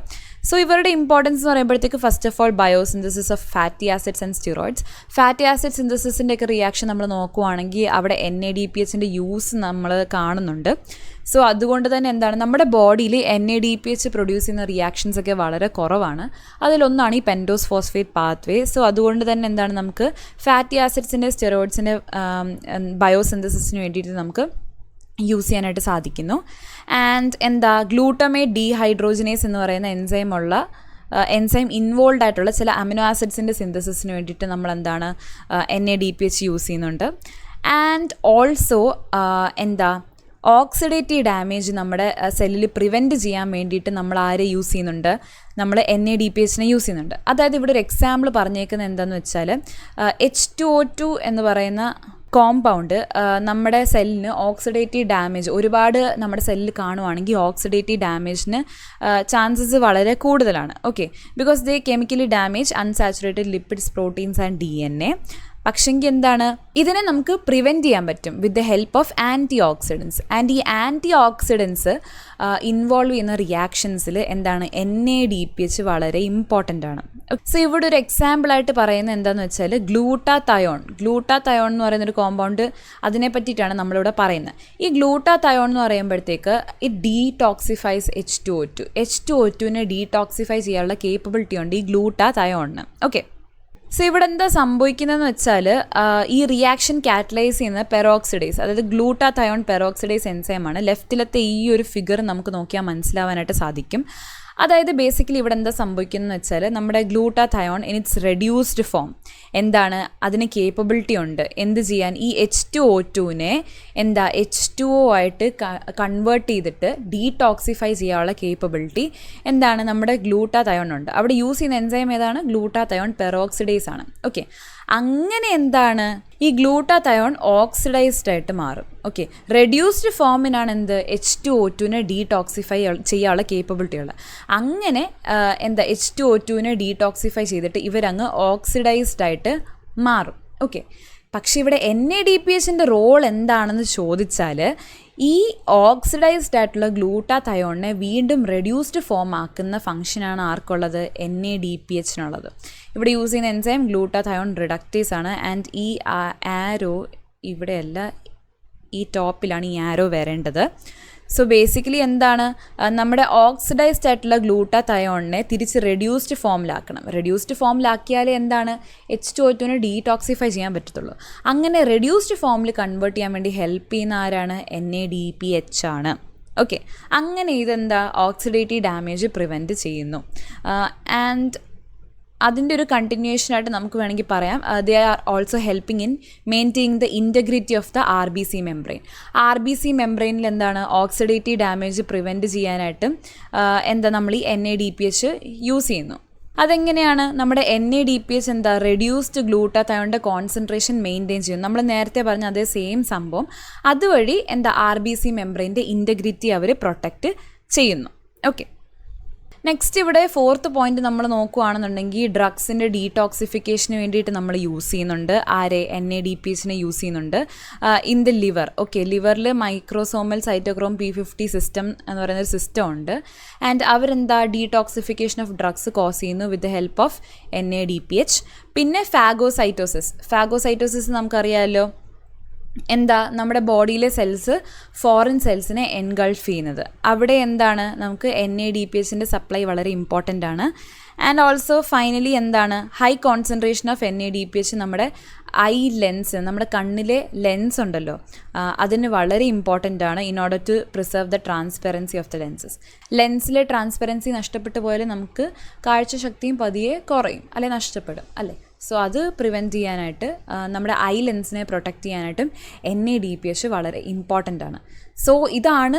സോ ഇവരുടെ ഇമ്പോർട്ടൻസ് എന്ന് പറയുമ്പോഴത്തേക്ക് first of all biosynthesis of fatty acids and steroids. Fatty acid സിന്തസിസിൻ്റെ ഒക്കെ റിയാക്ഷൻ നമ്മൾ നോക്കുവാണെങ്കിൽ അവിടെ NADPHൻ്റെ യൂസ് നമ്മൾ കാണുന്നുണ്ട്. സോ അതുകൊണ്ട് തന്നെ എന്താണ് നമ്മുടെ ബോഡിയിൽ NADPH പ്രൊഡ്യൂസ് ചെയ്യുന്ന റിയാക്ഷൻസ് ഒക്കെ വളരെ കുറവാണ്. അതിലൊന്നാണ് ഈ പെൻറ്റോസ് ഫോസ്ഫേറ്റ് പാത്വേ. സോ അതുകൊണ്ട് തന്നെ എന്താണ് നമുക്ക് ഫാറ്റി ആസിഡ്സിൻ്റെ സ്റ്റെറോയിഡ്സിൻ്റെ ബയോസിന്തസിസിന് വേണ്ടിയിട്ട് നമുക്ക് യൂസ് ചെയ്യാനായിട്ട് സാധിക്കുന്നു. ആൻഡ് എന്താ ഗ്ലൂട്ടമേറ്റ് ഡീഹൈഡ്രോജിനേസ് എന്ന് പറയുന്ന എൻസൈം ഇൻവോൾവ് ആയിട്ടുള്ള ചില അമിനോ ആസിഡ്സിൻ്റെ സിന്തസിസിന് വേണ്ടിയിട്ട് നമ്മൾ എന്താണ് NADPH യൂസ് ചെയ്യുന്നുണ്ട്. ആൻഡ് ഓൾസോ എന്താ ഓക്സിഡേറ്റീവ് ഡാമേജ് നമ്മുടെ സെല്ലിൽ പ്രിവെൻറ്റ് ചെയ്യാൻ വേണ്ടിയിട്ട് നമ്മൾ ആരെ യൂസ് ചെയ്യുന്നുണ്ട്? നമ്മൾ NADPHനെ യൂസ് ചെയ്യുന്നുണ്ട്. അതായത് ഇവിടെ ഒരു എക്സാമ്പിൾ പറഞ്ഞേക്കുന്നത് എന്താണെന്ന് വെച്ചാൽ H2O2 എന്ന് പറയുന്ന കോമ്പൗണ്ട് നമ്മുടെ സെല്ലിന് ഓക്സിഡേറ്റീവ് ഡാമേജ് ഒരുപാട് നമ്മുടെ സെല്ലിൽ കാണുവാണെങ്കിൽ ഓക്സിഡേറ്റീവ് ഡാമേജിന് ചാൻസസ് വളരെ കൂടുതലാണ്. Okay, because they chemically damage unsaturated lipids, proteins and DNA. പക്ഷെങ്കിൽ എന്താണ് ഇതിനെ നമുക്ക് പ്രിവെൻറ്റ് ചെയ്യാൻ പറ്റും with the help of antioxidants. And ഈ ആൻറ്റി ഓക്സിഡൻസ് ഇൻവോൾവ് ചെയ്യുന്ന റിയാക്ഷൻസിൽ എന്താണ് NADPH വളരെ ഇമ്പോർട്ടൻ്റ് ആണ്. സോ ഇവിടെ ഒരു എക്സാമ്പിളായിട്ട് പറയുന്നത് എന്താണെന്ന് വെച്ചാൽ ഗ്ലൂട്ടാതയോൺ എന്ന് പറയുന്നൊരു കോമ്പൗണ്ട്, അതിനെ പറ്റിയിട്ടാണ് നമ്മളിവിടെ പറയുന്നത്. ഈ ഗ്ലൂട്ടാതയോൺ എന്ന് പറയുമ്പോഴത്തേക്ക് ഇറ്റ് ഡീടോക്സിഫൈസ് H2O2നെ ഡീടോക്സിഫൈ ചെയ്യാനുള്ള കേപ്പബിലിറ്റി ഉണ്ട് ഈ ഗ്ലൂട്ടാതയോണിന്. ഓക്കെ, സോ ഇവിടെ എന്താ സംഭവിക്കുന്നതെന്ന് വെച്ചാൽ ഈ റിയാക്ഷൻ കാറ്റലൈസ് ചെയ്യുന്ന പെറോക്സിഡേസ്, അതായത് ഗ്ലൂട്ടാതയോൺ പെറോക്സിഡേസ് എൻസൈമാണ്. ലെഫ്റ്റിലത്തെ ഈ ഒരു ഫിഗർ നമുക്ക് നോക്കിയാൽ മനസ്സിലാവാനായിട്ട് സാധിക്കും. അതായത് ബേസിക്കലി ഇവിടെ എന്താ സംഭവിക്കുന്നതെന്ന് വെച്ചാൽ നമ്മുടെ glutathione in its reduced form എന്താണ് അതിന് കേപ്പബിലിറ്റി ഉണ്ട് എന്ത് ചെയ്യാൻ, ഈ H2O2നെ എന്താ H2O ആയിട്ട് കൺവേർട്ട് ചെയ്തിട്ട് ഡീടോക്സിഫൈ ചെയ്യാനുള്ള കേപ്പബിലിറ്റി എന്താണ് നമ്മുടെ ഗ്ലൂട്ടാതയോൺ ഉണ്ട്. അവിടെ യൂസ് ചെയ്യുന്ന എൻസൈം ഏതാണ്? ഗ്ലൂട്ടാതയോൺ പെറോക്സിഡേസ് ആണ്. ഓക്കെ, അങ്ങനെ എന്താണ് ഈ ഗ്ലൂട്ടാതയോൺ ഓക്സിഡൈസ്ഡ് ആയിട്ട് മാറും. ഓക്കെ, റെഡ്യൂസ്ഡ് ഫോമിനാണ് എന്ത് H2O2നെ ഡീടോക്സിഫൈ ചെയ്യാനുള്ള കേപ്പബിലിറ്റി ഉള്ളത്. അങ്ങനെ എന്താ H2O2നെ ഡീടോക്സിഫൈ ചെയ്തിട്ട് ഇവരങ്ങ് ഓക്സിഡൈസ്ഡ് ആയിട്ട് മാറും. ഓക്കെ, പക്ഷേ ഇവിടെ NADPHൻ്റെ റോൾ എന്താണെന്ന് ചോദിച്ചാൽ ഈ ഓക്സിഡൈസ്ഡ് ആയിട്ടുള്ള ഗ്ലൂട്ടാതയോണിനെ വീണ്ടും റെഡ്യൂസ്ഡ് ഫോം ആക്കുന്ന ഫംഗ്ഷനാണ് ആർക്കുള്ളത്? NADPHനുള്ളത്. ഇവിടെ യൂസ് ചെയ്യുന്ന എൻസൈം ഗ്ലൂട്ടാതയോൺ റിഡക്റ്റേസ് ആണ്. ആൻഡ് ഈ ആരോ ഇവിടെയല്ല, ഈ ടോപ്പിലാണ് ഈ ആരോ വരേണ്ടത്. സോ ബേസിക്കലി എന്താണ് നമ്മുടെ ഓക്സിഡൈസ്ഡ് ആയിട്ടുള്ള ഗ്ലൂട്ടാതയോണിനെ തിരിച്ച് റെഡ്യൂസ്ഡ് ഫോമിലാക്കണം. റെഡ്യൂസ്ഡ് ഫോമിലാക്കിയാലേ എന്താണ് H2O2നെ ഡീടോക്സിഫൈ ചെയ്യാൻ പറ്റത്തുള്ളൂ. അങ്ങനെ റെഡ്യൂസ്ഡ് ഫോമിൽ കൺവേർട്ട് ചെയ്യാൻ വേണ്ടി ഹെൽപ്പ് ചെയ്യുന്ന ആരാണ്? NADPH ആണ്. ഓക്കെ, അങ്ങനെ ഇതെന്താ ഓക്സിഡേറ്റീവ് ഡാമേജ് പ്രിവെൻറ്റ് ചെയ്യുന്നു. ആൻഡ് അതിൻ്റെ ഒരു കണ്ടിന്യൂഷനായിട്ട് നമുക്ക് വേണമെങ്കിൽ പറയാം they are also helping in maintaining the integrity of the RBC membrane. RBC മെംബ്രെയിനിൽ എന്താണ് ഓക്സിഡേറ്റീവ് ഡാമേജ് പ്രിവെൻറ്റ് ചെയ്യാനായിട്ടും നമ്മൾ ഈ NADPH യൂസ് ചെയ്യുന്നു. അതെങ്ങനെയാണ്? നമ്മുടെ NADPH റെഡ്യൂസ്ഡ് ഗ്ലൂട്ടാത്തയോണിൻ്റെ കോൺസെൻട്രേഷൻ മെയിൻറ്റെയിൻ ചെയ്യും. നമ്മൾ നേരത്തെ പറഞ്ഞ അതേ സെയിം സംഭവം. അതുവഴി RBC മെംബ്രെയിൻ്റെ ഇൻറ്റഗ്രിറ്റി അവർ പ്രൊട്ടക്റ്റ് ചെയ്യുന്നു. ഓക്കെ, നെക്സ്റ്റ് ഇവിടെ 4th പോയിന്റ് നമ്മൾ നോക്കുകയാണെന്നുണ്ടെങ്കിൽ ഡ്രഗ്സിൻ്റെ ഡീടോക്സിഫിക്കേഷന് വേണ്ടിയിട്ട് നമ്മൾ യൂസ് ചെയ്യുന്നുണ്ട്. NADPHനെ യൂസ് ചെയ്യുന്നുണ്ട് ഇൻ ദ ലിവർ. ഓക്കെ, ലിവറിൽ മൈക്രോസോമൽ സൈറ്റോക്രോം P50 സിസ്റ്റം എന്ന് പറയുന്നൊരു സിസ്റ്റം ഉണ്ട്. And detoxification of drugs cause ചെയ്യുന്നു with the help of NADPH. പിന്നെ ഫാഗോസൈറ്റോസിസ് നമുക്കറിയാമല്ലോ, നമ്മുടെ ബോഡിയിലെ സെൽസ് ഫോറിൻ സെൽസിനെ എൻഗൾഫ് ചെയ്യുന്നത്. അവിടെ നമുക്ക് NADPHൻ്റെ സപ്ലൈ വളരെ ഇമ്പോർട്ടൻ്റ് ആണ്. And also finally high concentration of NADPH നമ്മുടെ ഐ ലെൻസ്, നമ്മുടെ കണ്ണിലെ ലെൻസ് ഉണ്ടല്ലോ, അതിന് വളരെ ഇമ്പോർട്ടൻ്റ് ആണ് in order to preserve the transparency of the lenses. ലെൻസിലെ ട്രാൻസ്പെറൻസി നഷ്ടപ്പെട്ടു പോയാൽ നമുക്ക് കാഴ്ചശക്തിയും പതിയെ കുറയും, അല്ലെ നഷ്ടപ്പെടും, അല്ലേ? സോ അത് പ്രിവെൻറ്റ് ചെയ്യാനായിട്ട് നമ്മുടെ ഐ ലെൻസിനെ പ്രൊട്ടക്റ്റ് ചെയ്യാനായിട്ടും NADPH വളരെ ഇമ്പോർട്ടൻ്റ് ആണ്. സോ ഇതാണ്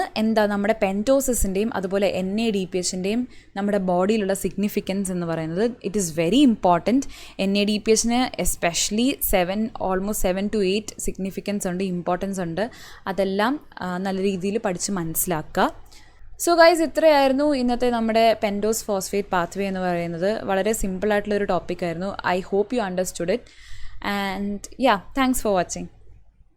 നമ്മുടെ പെൻറ്റോസിൻ്റെയും അതുപോലെ NADPHൻ്റെയും നമ്മുടെ ബോഡിയിലുള്ള സിഗ്നിഫിക്കൻസ് എന്ന് പറയുന്നത്. It is very important. NADPHന് എസ്പെഷ്യലി ഓൾമോസ്റ്റ് 7 to 8 സിഗ്നിഫിക്കൻസ് ഉണ്ട്, ഇമ്പോർട്ടൻസ് ഉണ്ട്. അതെല്ലാം നല്ല രീതിയിൽ പഠിച്ച് മനസ്സിലാക്കുക. സോ ഗൈസ്, ഇത്രയായിരുന്നു ഇന്നത്തെ നമ്മുടെ പെൻറ്റോസ് ഫോസ്ഫേറ്റ് പാത്വേ എന്ന് പറയുന്നത്. വളരെ സിമ്പിളായിട്ടുള്ളൊരു ടോപ്പിക്കായിരുന്നു. I hope you understood it. And thanks for watching.